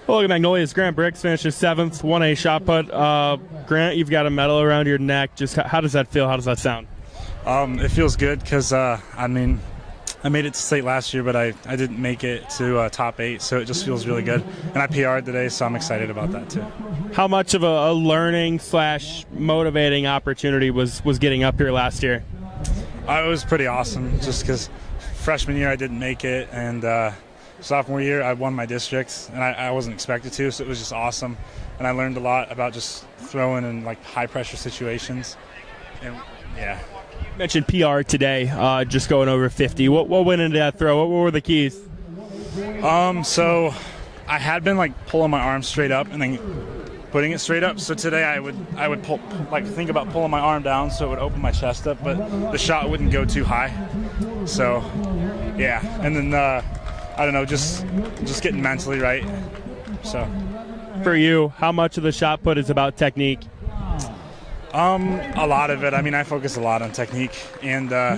Well, look at Magnolia's Grant Briggs finishes 7th, 1A shot put. Grant, you've got a medal around your neck. Just how does that feel? How does that sound? It feels good because, I made it to state last year, but I didn't make it to top 8, so it just feels really good. And I PR'd today, so I'm excited about that too. How much of a learning / motivating opportunity was getting up here last year? It was pretty awesome just because freshman year I didn't make it, and sophomore year I won my district, and I wasn't expected to, so it was just awesome. And I learned a lot about just throwing in like high pressure situations. And yeah. You mentioned PR today, just going over 50. What went into that throw? What were the keys? So I had been like pulling my arm straight up and then putting it straight up. So today I would pull, like think about pulling my arm down so it would open my chest up, but the shot wouldn't go too high. So yeah, and then I don't know, just getting mentally right. So for you, how much of the shot put is about technique? A lot of it. I mean, I focus a lot on technique, and I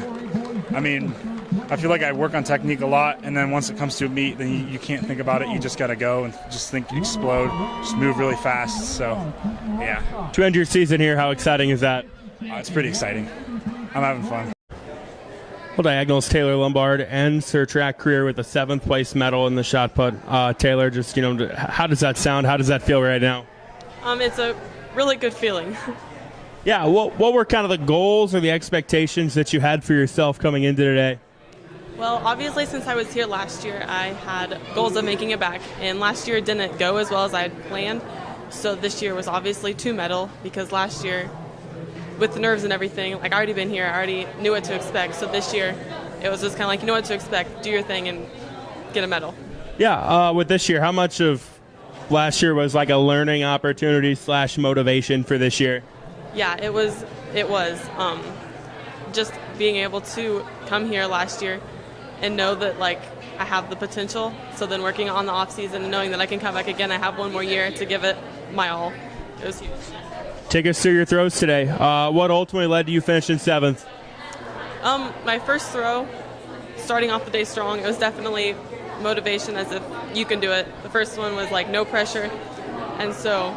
feel like I work on technique a lot, and then once it comes to a meet, then you can't think about it. You just got to go and just think, explode, just move really fast. So, yeah. To end your season here, how exciting is that? It's pretty exciting. I'm having fun. Well, Diagonal's Taylor Lombard ends her track career with a 7th place medal in the shot put. Taylor, just how does that sound? How does that feel right now? It's a really good feeling. Yeah, what were kind of the goals or the expectations that you had for yourself coming into today? Well, obviously, since I was here last year, I had goals of making it back. And last year didn't go as well as I had planned. So this year was obviously 2 medal, because last year, with the nerves and everything, like I already been here, I already knew what to expect. So this year, it was just kind of like, you know what to expect, do your thing, and get a medal. Yeah, with this year, how much of last year was like a learning opportunity / motivation for this year? Yeah, it was just being able to come here last year and know that like I have the potential. So then working on the off season and knowing that I can come back again, I have 1 more year to give it my all. It was huge. Take us through your throws today. What ultimately led to you finishing 7th? My first throw, starting off the day strong, it was definitely motivation, as if you can do it. The first one was like no pressure, and so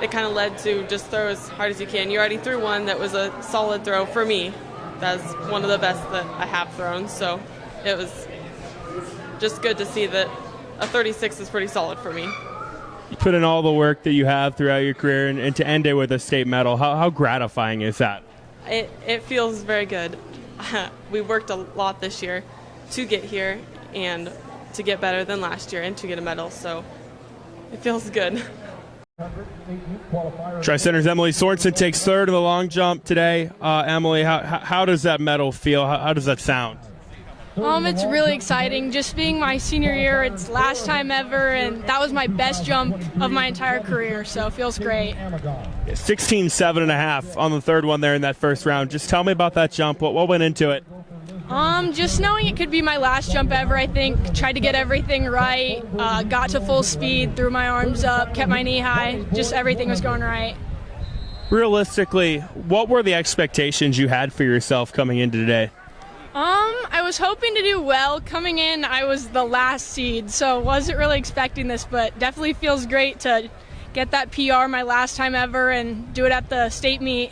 it kind of led to just throw as hard as you can. You already threw one that was a solid throw for me. That's one of the best that I have thrown, so it was just good to see that a 36 is pretty solid for me. You put in all the work that you have throughout your career, and to end it with a state medal, how gratifying is that? It feels very good. We worked a lot this year to get here and to get better than last year and to get a medal, so it feels good. Tri-Center's Emily Sorensen takes 3rd in the long jump today. Emily, how does that medal feel? How does that sound? It's really exciting. Just being my senior year, it's last time ever, and that was my best jump of my entire career, so it feels great. 16.7.5 on the 3rd one there in that first round. Just tell me about that jump. What went into it? Just knowing it could be my last jump ever, I think. Tried to get everything right, got to full speed, threw my arms up, kept my knee high, just everything was going right. Realistically, what were the expectations you had for yourself coming into today? I was hoping to do well. Coming in, I was the last seed, so wasn't really expecting this, but definitely feels great to get that PR my last time ever and do it at the state meet.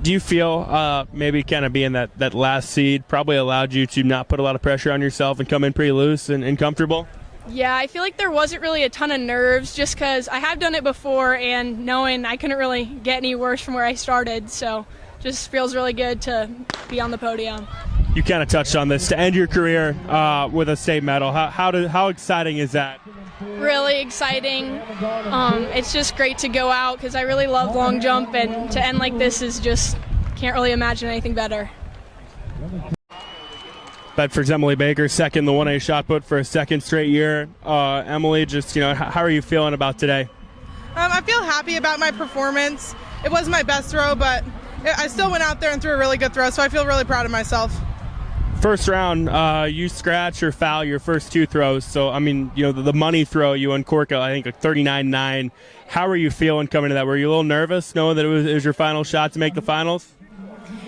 Do you feel maybe kind of being that last seed probably allowed you to not put a lot of pressure on yourself and come in pretty loose and comfortable? Yeah, I feel like there wasn't really a ton of nerves just because I have done it before, and knowing I couldn't really get any worse from where I started, so just feels really good to be on the podium. You kind of touched on this. To end your career with a state medal, how exciting is that? Really exciting. It's just great to go out because I really love long jump, and to end like this is just, can't really imagine anything better. Bedford's Emily Baker, 2nd the 1A shot put for a 2nd straight year. Emily, just how are you feeling about today? I feel happy about my performance. It was my best throw, but I still went out there and threw a really good throw, so I feel really proud of myself. First round, you scratch or foul your first 2 throws. So, I mean, the money throw, you uncork, I think, like 39.9. How are you feeling coming to that? Were you a little nervous knowing that it was your final shot to make the finals?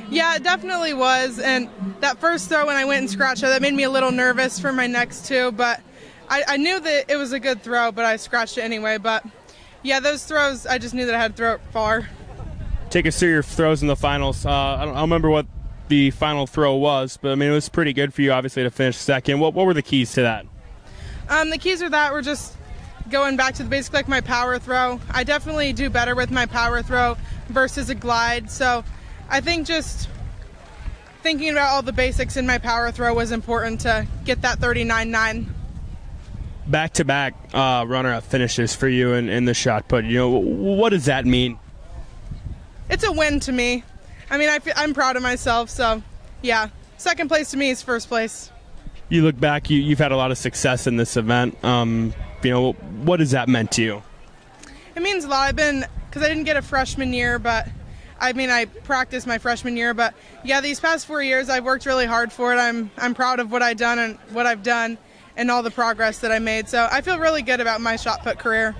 Yeah, it definitely was. And that first throw when I went and scratched it, that made me a little nervous for my next 2. But I knew that it was a good throw, but I scratched it anyway. But yeah, those throws, I just knew that I had to throw it far. Take us through your throws in the finals. I don't remember what the final throw was, but I mean, it was pretty good for you, obviously, to finish second. What were the keys to that? The keys are that were just going back to basically like my power throw. I definitely do better with my power throw versus a glide. So I think just thinking about all the basics in my power throw was important to get that 39.9. Back-to-back runner-up finishes for you in the shot put. What does that mean? It's a win to me. I mean, I'm proud of myself. So yeah, second place to me is first place. You look back, you've had a lot of success in this event. What has that meant to you? It means a lot. Because I didn't get a freshman year, but I practiced my freshman year. But yeah, these past 4 years, I've worked really hard for it. I'm proud of what I've done and all the progress that I made. So I feel really good about my shot put career.